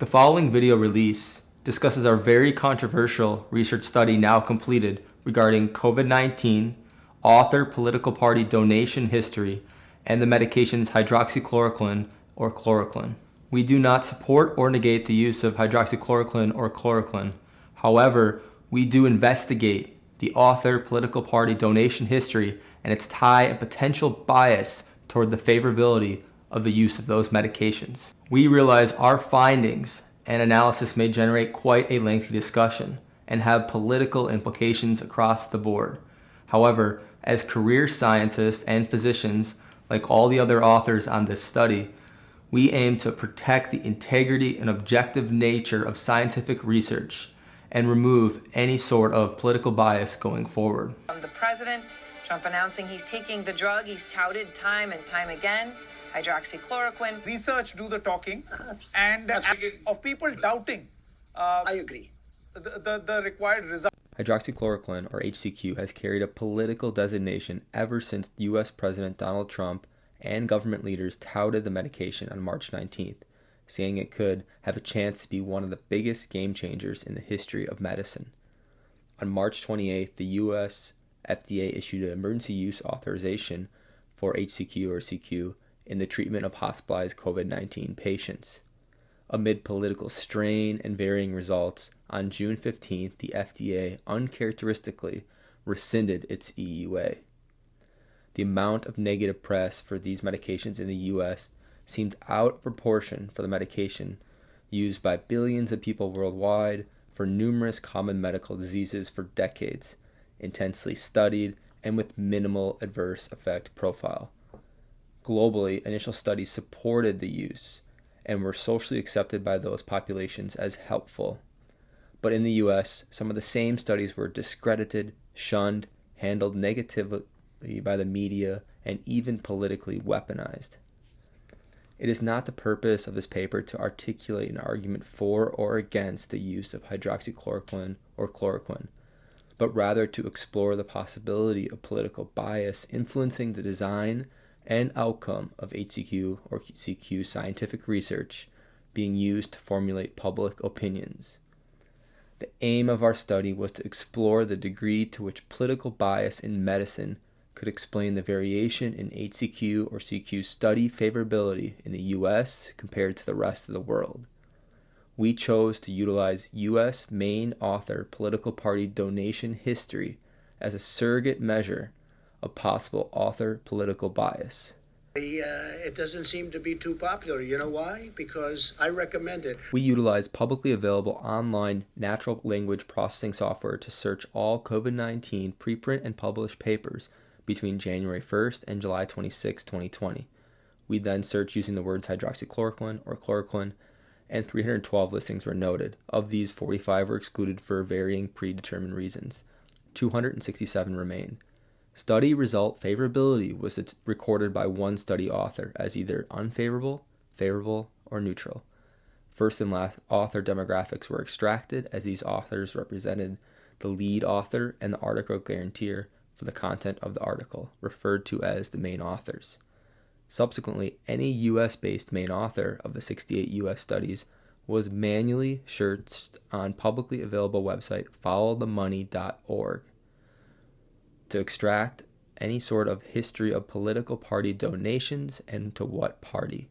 The following video release discusses our very controversial research study now completed regarding COVID-19, author, political party donation history, and the medications hydroxychloroquine or chloroquine. We do not support or negate the use of hydroxychloroquine or chloroquine. However, we do investigate the author, political party donation history and its tie and potential bias toward the favorability of the use of those medications. We realize our findings and analysis may generate quite a lengthy discussion and have political implications across the board. However, as career scientists and physicians, like all the other authors on this study, we aim to protect the integrity and objective nature of scientific research and remove any sort of political bias going forward. From the president, Trump announcing he's taking the drug he's touted time and time again, hydroxychloroquine. Research do the talking, and of people doubting. I agree. The required result. Hydroxychloroquine, or HCQ, has carried a political designation ever since US President Donald Trump and government leaders touted the medication on March 19th, saying it could have a chance to be one of the biggest game changers in the history of medicine. On March 28th, the US FDA issued an emergency use authorization for HCQ or CQ in the treatment of hospitalized COVID-19 patients. Amid political strain and varying results, on June 15th, the FDA uncharacteristically rescinded its EUA. The amount of negative press for these medications in the US seemed out of proportion for the medication used by billions of people worldwide for numerous common medical diseases for decades, intensely studied and with minimal adverse effect profile. Globally, initial studies supported the use and were socially accepted by those populations as helpful. But in the US, some of the same studies were discredited, shunned, handled negatively by the media, and even politically weaponized. It is not the purpose of this paper to articulate an argument for or against the use of hydroxychloroquine or chloroquine, but rather to explore the possibility of political bias influencing the design and outcome of HCQ or CQ scientific research being used to formulate public opinions. The aim of our study was to explore the degree to which political bias in medicine could explain the variation in HCQ or CQ study favorability in the US compared to the rest of the world. We chose to utilize US main author political party donation history as a surrogate measure of possible author political bias. It doesn't seem to be too popular. You know why? Because I recommend it. We utilize publicly available online natural language processing software to search all COVID-19 preprint and published papers between January 1st and July 26, 2020. We then searched using the words hydroxychloroquine or chloroquine, and 312 listings were noted. Of these, 45 were excluded for varying predetermined reasons. 267 remain. Study result favorability was recorded by one study author as either unfavorable, favorable, or neutral. First and last author demographics were extracted as these authors represented the lead author and the article guarantor for the content of the article, referred to as the main authors. Subsequently, any US-based main author of the 68 US studies was manually searched on publicly available website followthemoney.org to extract any sort of history of political party donations and to what party.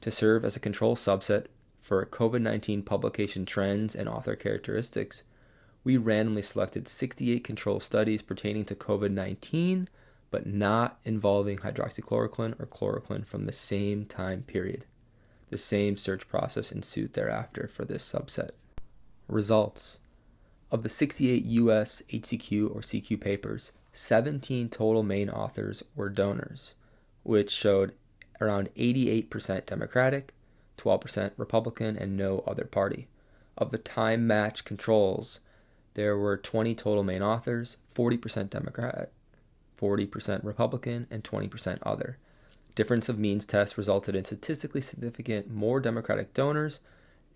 To serve as a control subset for COVID-19 publication trends and author characteristics, we randomly selected 68 control studies pertaining to COVID-19, but not involving hydroxychloroquine or chloroquine from the same time period. The same search process ensued thereafter for this subset. Results. Of the 68 US HCQ or CQ papers, 17 total main authors were donors, which showed around 88% Democratic, 12% Republican, and no other party. Of the time-matched controls, there were 20 total main authors, 40% Democrat, 40% Republican, and 20% other. Difference of means test resulted in statistically significant more Democratic donors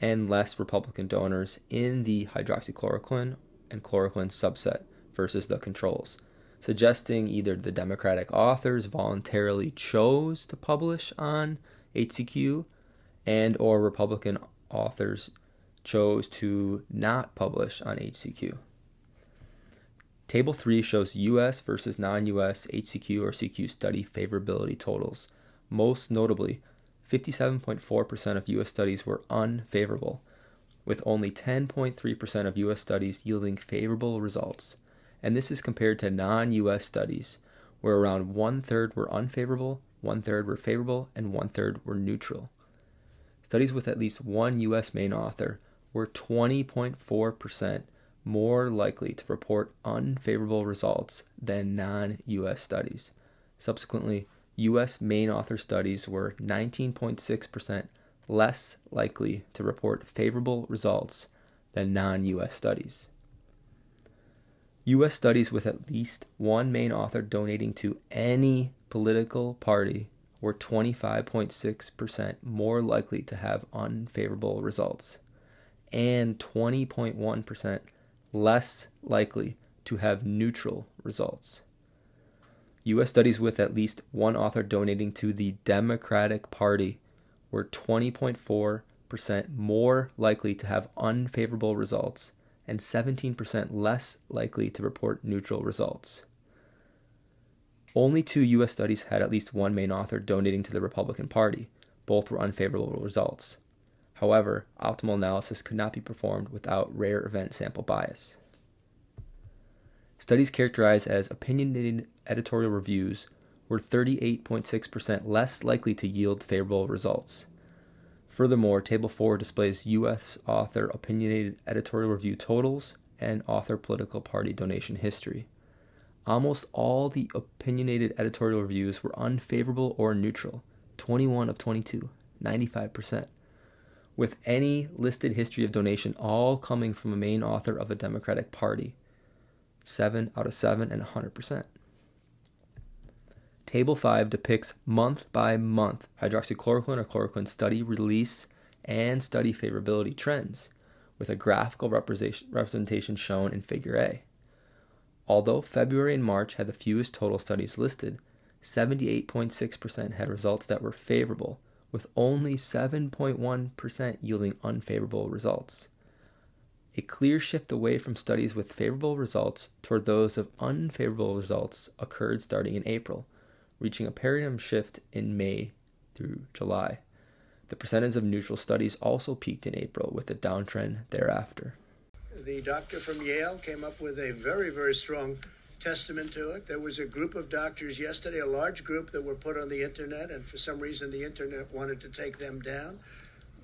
and less Republican donors in the hydroxychloroquine and chloroquine subset versus the controls, suggesting either the Democratic authors voluntarily chose to publish on HCQ and or Republican authors chose to not publish on HCQ. Table 3 shows US versus non-US HCQ or CQ study favorability totals. Most notably, 57.4% of US studies were unfavorable, with only 10.3% of US studies yielding favorable results. And this is compared to non-US studies, where around 1/3 were unfavorable, 1/3 were favorable, and 1/3 were neutral. Studies with at least one US main author were 20.4% more likely to report unfavorable results than non-US studies. Subsequently, US main author studies were 19.6% less likely to report favorable results than non-US studies. US studies with at least one main author donating to any political party were 25.6% more likely to have unfavorable results and 20.1% less likely to have neutral results. U.S. studies with at least one author donating to the Democratic Party were 20.4% more likely to have unfavorable results and 17% less likely to report neutral results. Only 2 U.S. studies had at least one main author donating to the Republican Party. Both were unfavorable results. However, optimal analysis could not be performed without rare event sample bias. Studies characterized as opinionated editorial reviews were 38.6% less likely to yield favorable results. Furthermore, Table 4 displays U.S. author opinionated editorial review totals and author political party donation history. Almost all the opinionated editorial reviews were unfavorable or neutral, 21 of 22, 95%, with any listed history of donation all coming from a main author of a Democratic Party, 7 out of 7 and 100%. Table 5 depicts month-by-month hydroxychloroquine or chloroquine study release and study favorability trends, with a graphical representation shown in Figure A. Although February and March had the fewest total studies listed, 78.6% had results that were favorable, with only 7.1% yielding unfavorable results. A clear shift away from studies with favorable results toward those of unfavorable results occurred starting in April, reaching a paradigm shift in May through July. The percentage of neutral studies also peaked in April, with a downtrend thereafter. The doctor from Yale came up with a very, very strong testament to it. There was a group of doctors yesterday, a large group that were put on the internet, and for some reason the internet wanted to take them down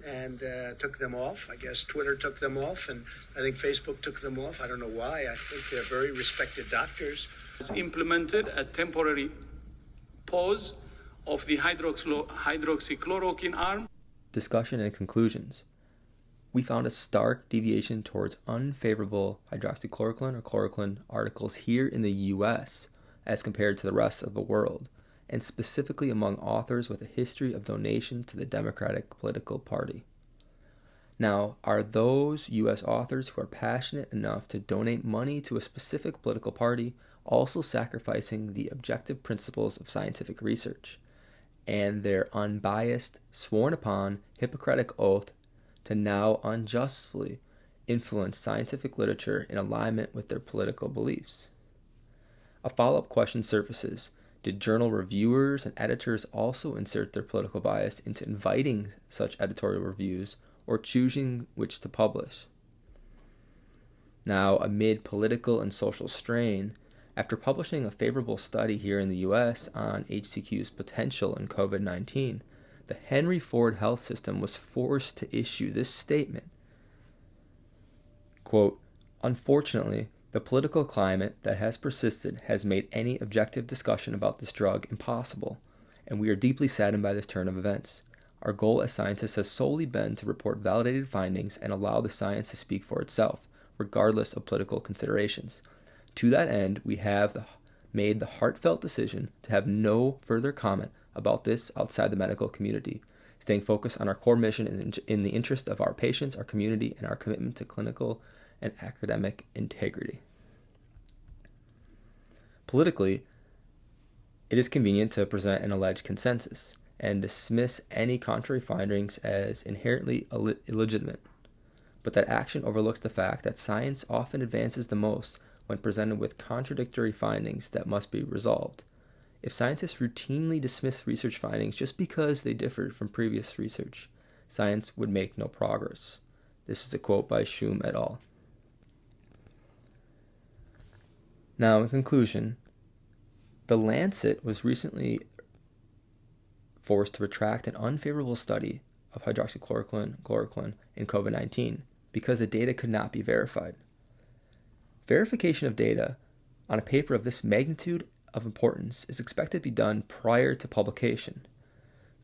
and took them off. I guess Twitter took them off, and I think Facebook took them off. I don't know why. I think they're very respected doctors. Implemented a temporary pause of the hydroxychloroquine arm. Discussion and conclusions. We found a stark deviation towards unfavorable hydroxychloroquine or chloroquine articles here in the U.S. as compared to the rest of the world, and specifically among authors with a history of donation to the Democratic political party. Now, are those U.S. authors who are passionate enough to donate money to a specific political party also sacrificing the objective principles of scientific research and their unbiased, sworn-upon Hippocratic oath to now unjustly influence scientific literature in alignment with their political beliefs? A follow-up question surfaces. Did journal reviewers and editors also insert their political bias into inviting such editorial reviews or choosing which to publish? Now, amid political and social strain, after publishing a favorable study here in the U.S. on HCQ's potential in COVID-19, the Henry Ford Health System was forced to issue this statement. Quote, "Unfortunately, the political climate that has persisted has made any objective discussion about this drug impossible, and we are deeply saddened by this turn of events. Our goal as scientists has solely been to report validated findings and allow the science to speak for itself, regardless of political considerations. To that end, we have made the heartfelt decision to have no further comment about this outside the medical community, staying focused on our core mission in the interest of our patients, our community, and our commitment to clinical and academic integrity." Politically, it is convenient to present an alleged consensus, and dismiss any contrary findings as inherently illegitimate, but that action overlooks the fact that science often advances the most when presented with contradictory findings that must be resolved. If scientists routinely dismiss research findings just because they differed from previous research, science would make no progress. This is a quote by Schum et al. Now, in conclusion, The Lancet was recently forced to retract an unfavorable study of hydroxychloroquine in COVID-19 because the data could not be verified. Verification of data on a paper of this magnitude of importance is expected to be done prior to publication.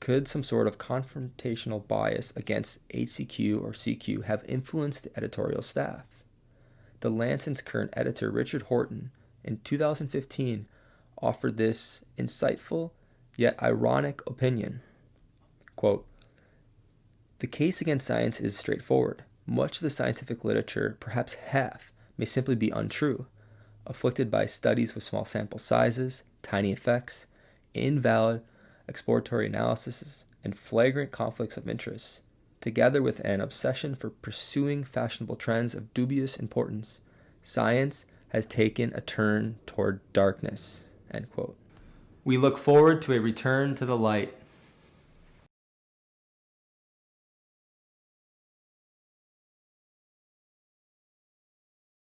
Could some sort of confrontational bias against HCQ or CQ have influenced the editorial staff? The Lancet's current editor, Richard Horton, in 2015 offered this insightful yet ironic opinion. Quote, "The case against science is straightforward. Much of the scientific literature, perhaps half, may simply be untrue, afflicted by studies with small sample sizes, tiny effects, invalid exploratory analyses, and flagrant conflicts of interest, together with an obsession for pursuing fashionable trends of dubious importance. Science has taken a turn toward darkness." End quote. We look forward to a return to the light.